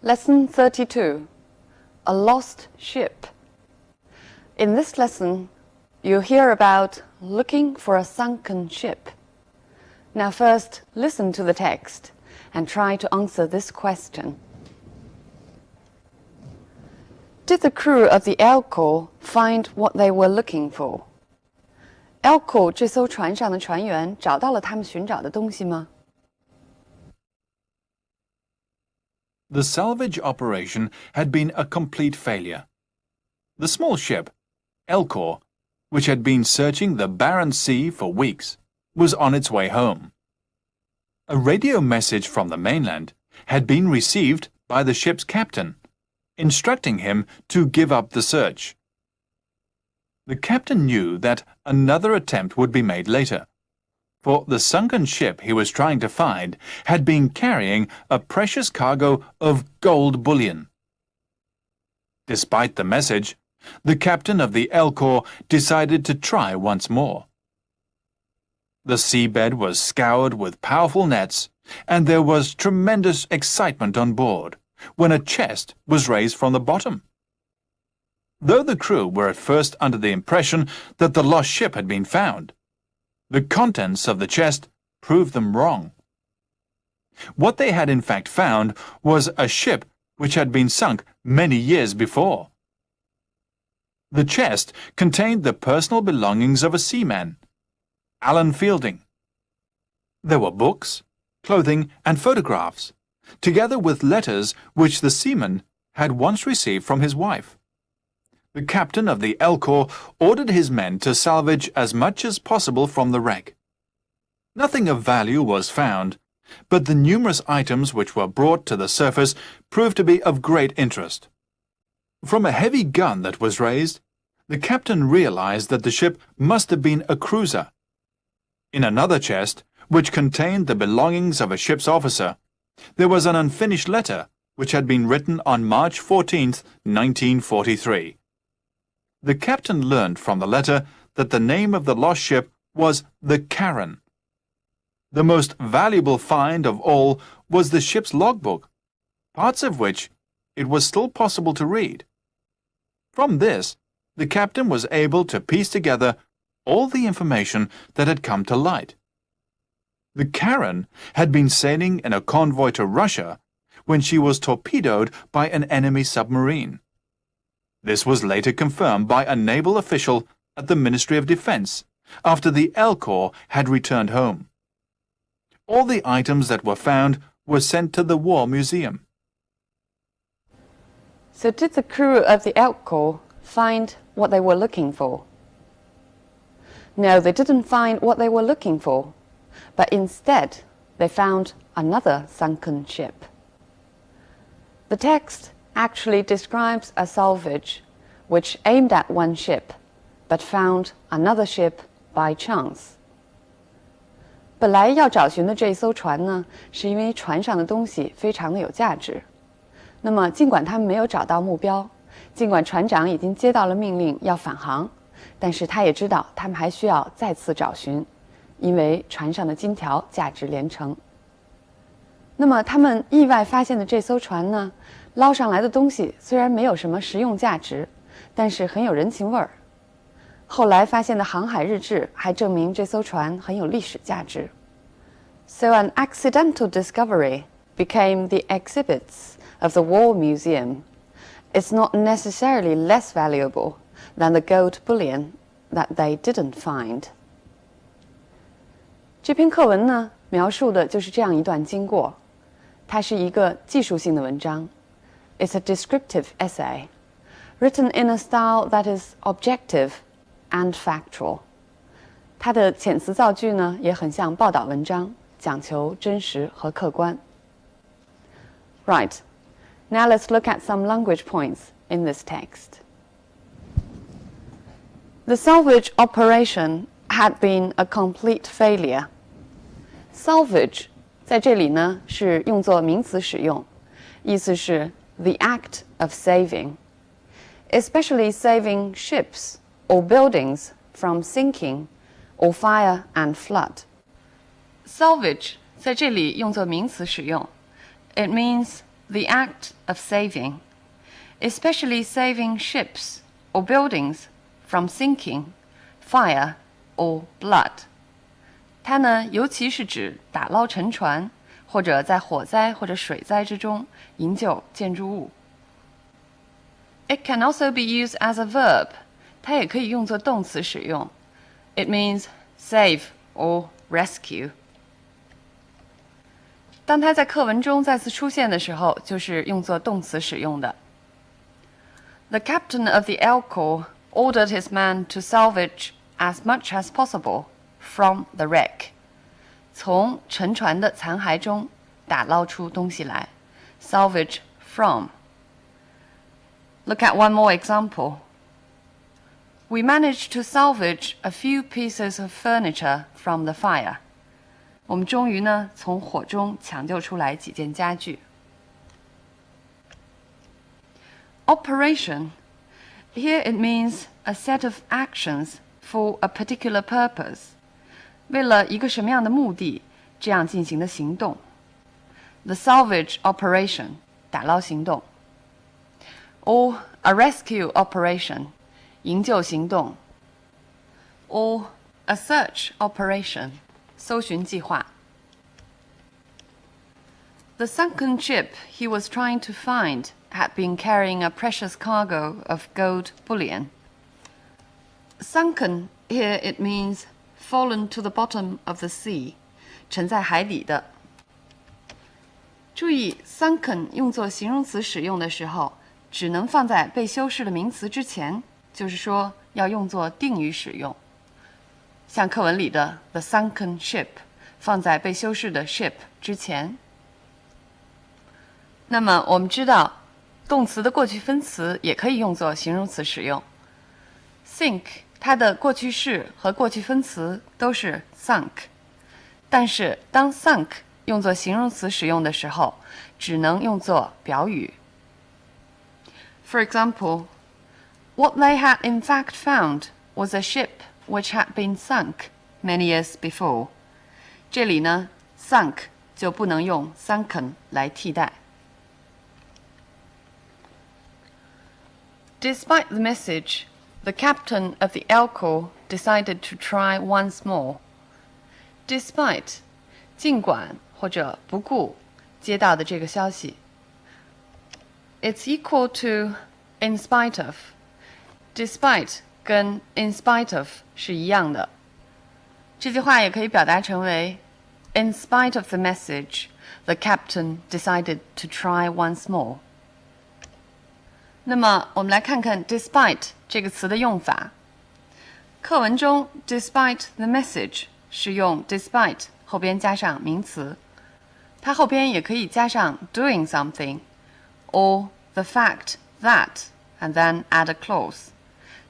Lesson 32, A Lost Ship. In this lesson, you'll hear about looking for a sunken ship. Now first, listen to the text and try to answer this question. Did the crew of the Elcor find what they were looking for? Elcor 这艘船上的船员找到了他们寻找的东西吗？ The salvage operation had been a complete failure. The small ship, Elcor, which had been searching the barren sea for weeks, was on its way home. A radio message from the mainland had been received by the ship's captain, instructing him to give up the search. The captain knew that another attempt would be made later, for the sunken ship he was trying to find had been carrying a precious cargo of gold bullion. Despite the message, the captain of the Elcor decided to try once more. The seabed was scoured with powerful nets, and there was tremendous excitement on board when a chest was raised from the bottom. Though the crew were at first under the impression that the lost ship had been found, the contents of the chest proved them wrong. What they had in fact found was a ship which had been sunk many years before. The chest contained the personal belongings of a seaman, Alan Fielding. There were books, clothing, and photographs, together with letters which the seaman had once received from his wife. The captain of the Elcor ordered his men to salvage as much as possible from the wreck. Nothing of value was found, but the numerous items which were brought to the surface proved to be of great interest. From a heavy gun that was raised, the captain realized that the ship must have been a cruiser. In another chest, which contained the belongings of a ship's officer, there was an unfinished letter which had been written on March 14, 1943. The captain learned from the letter that the name of the lost ship was the Karen. The most valuable find of all was the ship's logbook, parts of which it was still possible to read. From this, the captain was able to piece together all the information that had come to light. The Karen had been sailing in a convoy to Russia when she was torpedoed by an enemy submarine. This was later confirmed by a naval official at the Ministry of Defense after the Elcor had returned home. All the items that were found were sent to the War Museum. So did the crew of the Elcor find what they were looking for? No, they didn't find what they were looking for, but instead they found another sunken ship. The text actually describes a salvage which aimed at one ship, but found another ship by chance. 本来要找寻的这艘船呢，是因为船上的东西非常的有价值。那么，尽管他们没有找到目标，尽管船长已经接到了命令要返航，但是他也知道他们还需要再次找寻，因为船上的金条价值连城。那么，他们意外发现的这艘船呢，捞上来的东西虽然没有什么实用价值，但是很有人情味儿。后来发现的航海日志还证明这艘船很有历史价值。So an accidental discovery became the exhibits of the War Museum. It's not necessarily less valuable than the gold bullion that they didn't find. 这篇课文呢，描述的就是这样一段经过。它是一个技术性的文章。It's a descriptive essay, written in a style that is objective and factual. 它的遣词造句呢，也很像报道文章，讲求真实和客观。Right, now let's look at some language points in this text. The salvage operation had been a complete failure. Salvage 在这里呢是用作名词使用，意思是 the act of saving, especially saving ships or buildings from sinking or fire and flood. Salvage 在这里用作名词使用， It means the act of saving, especially saving ships or buildings from sinking, fire, or blood. 它呢，尤其是指打捞沉船，或者在火灾或者水灾之中营救建筑物。It can also be used as a verb. 它也可以用作动词使用。It means save or rescue. 当它在课文中再次出现的时候，就是用作动词使用的。The captain of the Alcor ordered his men to salvage as much as possible from the wreck. 从沉船的残骸中打捞出东西来。Salvage from. Look at one more example. We managed to salvage a few pieces of furniture from the fire. 我们终于呢，从火中抢救出来几件家具。Operation. Here it means a set of actions for a particular purpose. 为了一个什么样的目的，这样进行的行动。The salvage operation. 打捞行动。Or a rescue operation. 营救行动。Or a search operation. 搜寻计划。The sunken ship he was trying to find had been carrying a precious cargo of gold bullion. Sunken, here it means fallen to the bottom of the sea, 沉在海底的。注意 sunken 用作形容词使用的时候，只能放在被修饰的名词之前，就是说要用作定语使用。像课文里的 the sunken ship 放在被修饰的 ship 之前。那么我们知道，动词的过去分词也可以用作形容词使用。sink 它的过去式和过去分词都是 sunk， 但是当 sunk 用作形容词使用的时候，只能用作表语。For example, what they had in fact found was a ship which had been sunk many years before. 这里呢 sunk 就不能用 sunken 来替代。Despite the message, the captain of the Alcor decided to try once more. Despite 尽管或者不顾接到的这个消息。It's equal to in spite of. Despite 跟 in spite of 是一样的。这句话也可以表达成为 In spite of the message, the captain decided to try once more. 那么我们来看看 despite 这个词的用法。课文中 despite the message 是用 despite 后边加上名词，它后边也可以加上 doing something or the fact that and then add a clause。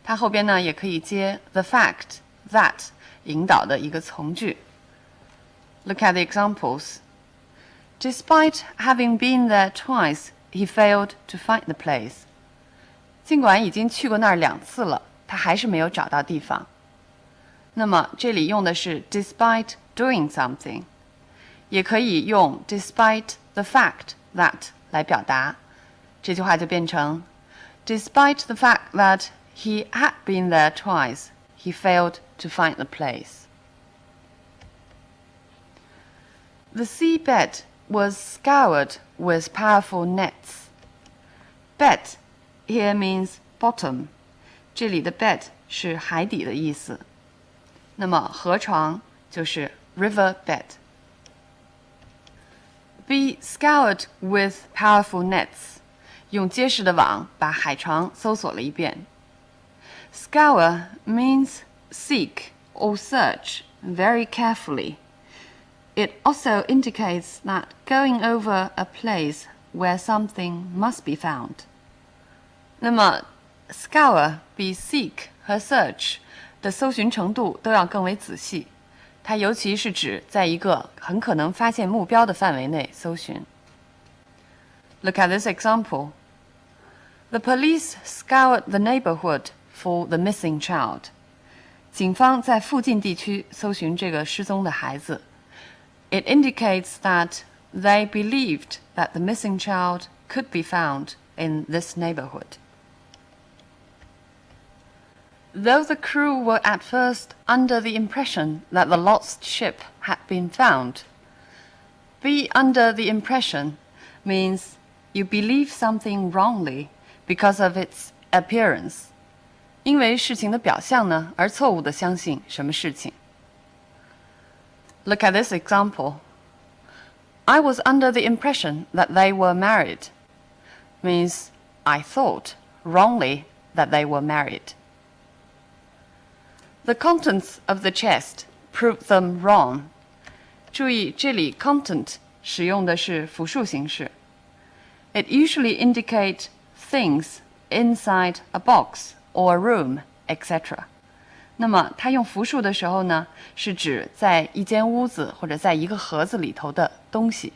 它后边呢也可以接 the fact that 引导的一个从句。Look at the examples. Despite having been there twice, he failed to find the place. 尽管已经去过那儿2次了，他还是没有找到地方。那么这里用的是 despite doing something， 也可以用 despite the fact that 来表达。这句话就变成 Despite the fact that he had been there twice, he failed to find the place. The seabed was scoured with powerful nets. Bed here means bottom. 这里的 bed 是海底的意思。那么河床就是 river bed. Be scoured with powerful nets. 用结实的网把海床搜索了一遍。Scour means seek or search very carefully. It also indicates that going over a place where something must be found. 那么 scour 比 seek 和 search 的搜寻程度都要更为仔细，它尤其是指在一个很可能发现目标的范围内搜寻。Look at this example. The police scoured the neighborhood for the missing child. 警方在附近地区搜寻这个失踪的孩子。It indicates that they believed that the missing child could be found in this neighborhood. Though the crew were at first under the impression that the lost ship had been found, be under the impression means you believe something wrongly because of its appearance. 因为事情的表象呢，而错误地相信什么事情。Look at this example. I was under the impression that they were married. Means I thought wrongly that they were married. The contents of the chest proved them wrong. 注意，这里 content 使用的是复数形式。It usually indicates things inside a box or a room, etc. 那么它用复数的时候呢，是指在一间屋子或者在一个盒子里头的东西。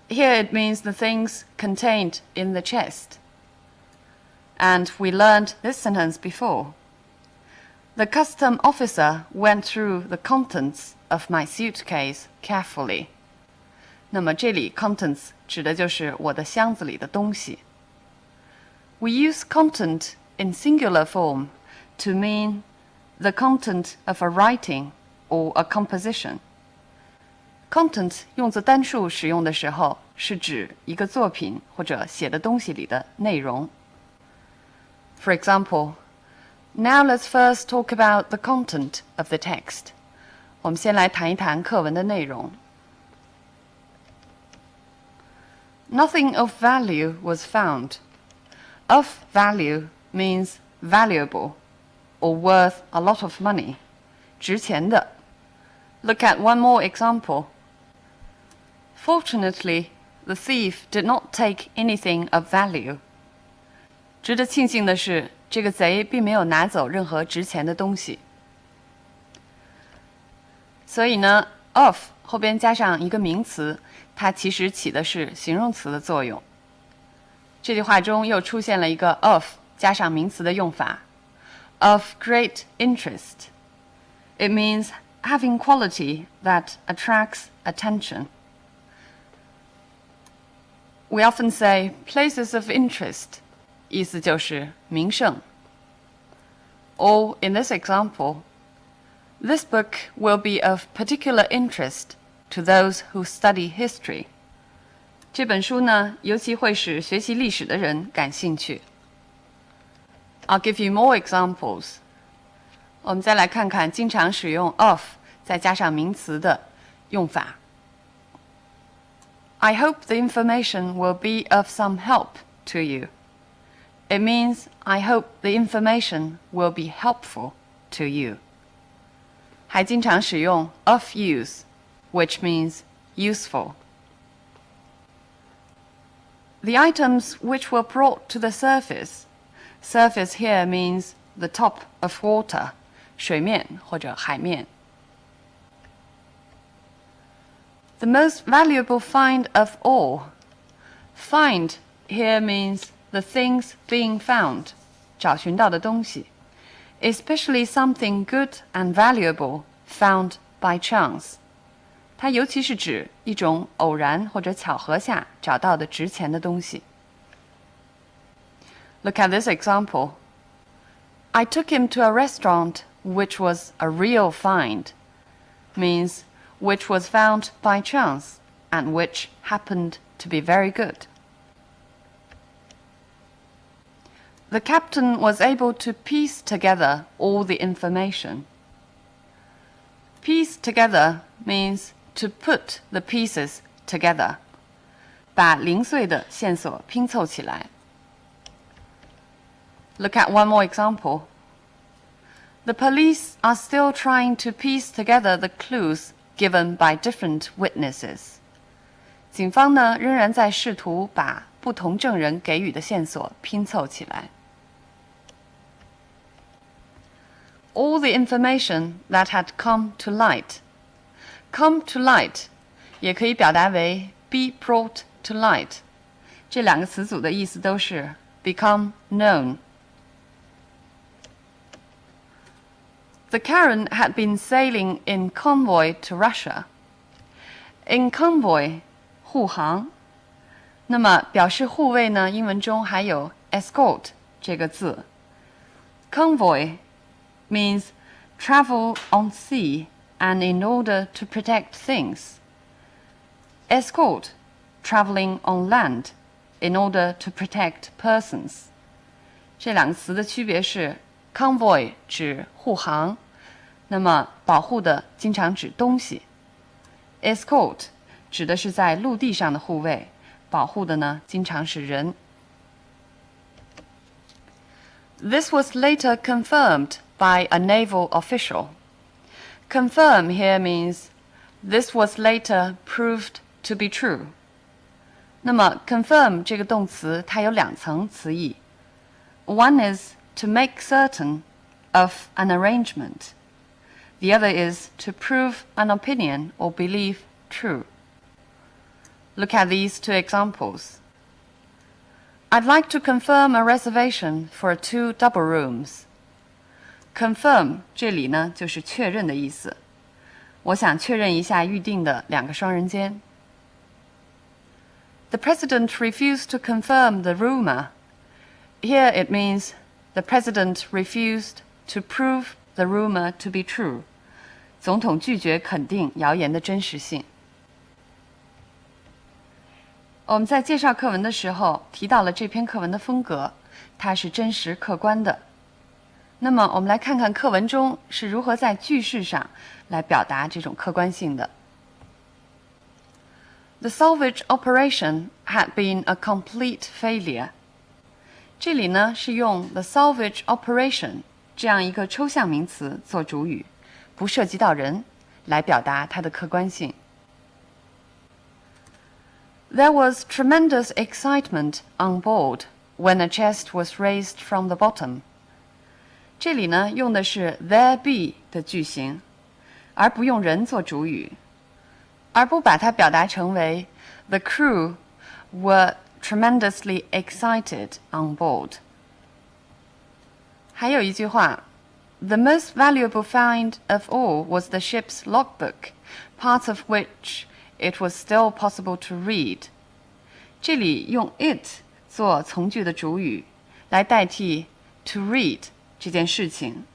Here it means the things contained in the chest. And we learned this sentence before. The custom officer went through the contents of my suitcase carefully. 那么这里 contents 指的就是我的箱子里的东西。We use content in singular form to mean the content of a writing or a composition. Content 用作单数使用的时候，是指一个作品或者写的东西里的内容。For example, now let's first talk about the content of the text. 我们先来谈一谈课文的内容。Nothing of value was found. Of value means valuable or worth a lot of money. 值钱的。Look at one more example. Fortunately, the thief did not take anything of value. 值得庆幸的是，这个贼并没有拿走任何值钱的东西。所以呢 of 后边加上一个名词，它其实起的是形容词的作用。这句话中又出现了一个 of 加上名词的用法 of great interest. It means having quality that attracts attention. We often say places of interest, 意思就是名胜。Or in this example, this book will be of particular interest to those who study history. 这本书呢，尤其会使学习历史的人感兴趣。I'll give you more examples. 我们再来看看经常使用 of 再加上名词的用法。I hope the information will be of some help to you. It means I hope the information will be helpful to you. 还经常使用 of use, which means useful. The items which were brought to the surface. Surface here means the top of water, 水面或者海面。The most valuable find of all. Find here means the things being found, 找寻到的东西 especially something good and valuable found by chance. 它尤其是指一种偶然或者巧合下找到的值钱的东西。Look at this example. I took him to a restaurant which was a real find. Means which was found by chance and which happened to be very good. The captain was able to piece together all the information. Piece together means to put the pieces together. 把零碎的线索拼凑起来。Look at one more example. The police are still trying to piece together the clues given by different witnesses. 警方呢，仍然在试图把不同证人给予的线索拼凑起来。All the information that had come to light. Come to light 也可以表达为 be brought to light. 这两个词组的意思都是 become known. The Karen had been sailing in convoy to Russia. In convoy, 护航。那么表示护卫呢，英文中还有 escort 这个字。Convoy means travel on sea and in order to protect things. Escort, traveling on land in order to protect persons. 这两个词的区别是 convoy 指护航，那么保护的经常指东西。Escort 指的是在陆地上的护卫，保护的呢经常是人。This was later confirmed by a naval official. Confirm here means this was later proved to be true. 那么 confirm 这个动词它有两层词义。One is to make certain of an arrangement. The other is to prove an opinion or belief true. Look at these two examples. I'd like to confirm a reservation for 2 double rooms. Confirm 这里呢就是确认的意思。我想确认一下预定的2个双人间。The president refused to confirm the rumor. Here it means the president refused to prove the rumor to be true. 总统拒绝肯定谣言的真实性。我们在介绍课文的时候提到了这篇课文的风格，它是真实客观的。那么我们来看看课文中是如何在句式上来表达这种客观性的。The salvage operation had been a complete failure. 这里呢是用 the salvage operation 这样一个抽象名词做主语，不涉及到人，来表达它的客观性。There was tremendous excitement on board when a chest was raised from the bottom. 这里呢用的是 there be 的句型，而不用人做主语，而不把它表达成为 the crew were tremendously excited on board. 还有一句话 The most valuable find of all was the ship's logbook, part of which it was still possible to read. 这里用 it 做从句的主语，来代替 to read 这件事情，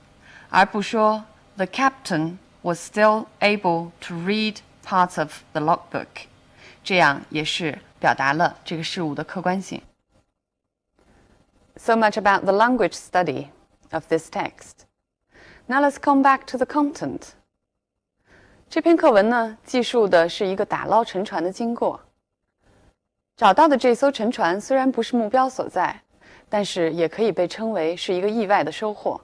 而不说 the captain was still able to read parts of the logbook. 这样也是表达了这个事物的客观性。So much about the language study of this text. Now let's come back to the content. 这篇课文呢，记述的是一个打捞沉船的经过。找到的这艘沉船虽然不是目标所在，但是也可以被称为是一个意外的收获。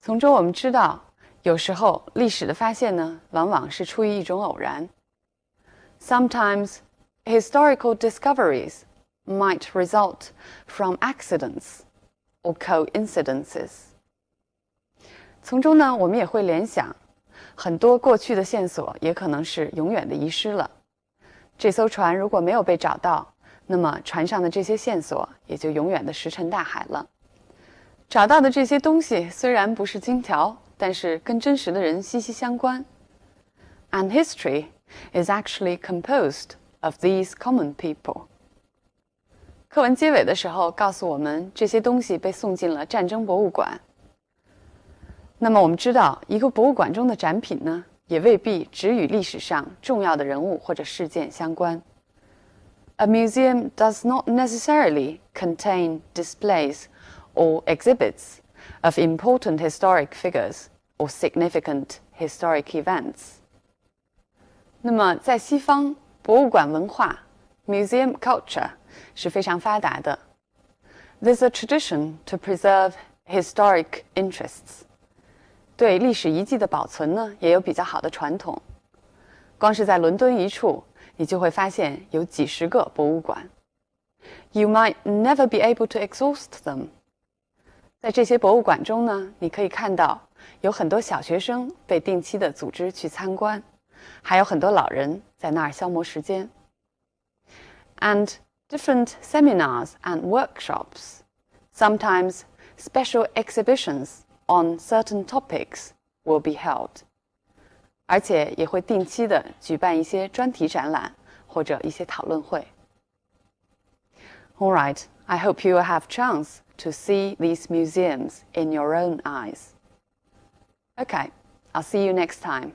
从中我们知道，有时候历史的发现呢，往往是出于一种偶然。Sometimes historical discoveries might result from accidents or coincidences. 从中呢，我们也会联想，很多过去的线索也可能是永远的遗失了。这艘船如果没有被找到，那么船上的这些线索也就永远的石沉大海了。找到的这些东西虽然不是金条，但是跟真实的人息息相关。And history is actually composed of these common people. 课文结尾的时候告诉我们，这些东西被送进了战争博物馆。那么我们知道，一个博物馆中的展品呢，也未必只与历史上重要的人物或者事件相关。A museum does not necessarily contain displays or exhibits of important historic figures or significant historic events. 那么在西方，博物馆文化 museum culture 是非常发达的。There's a tradition to preserve historic interests. 对历史遗迹的保存呢，也有比较好的传统。光是在伦敦一处，你就会发现有几十个博物馆。You might never be able to exhaust them. 在这些博物馆中呢，你可以看到有很多小学生被定期的组织去参观，还有很多老人在那儿消磨时间。And different seminars and workshops, sometimes special exhibitions on certain topics will be held. 而且也会定期的举办一些专题展览或者一些讨论会。All right, I hope you will have chance to see these museums in your own eyes. Okay, I'll see you next time.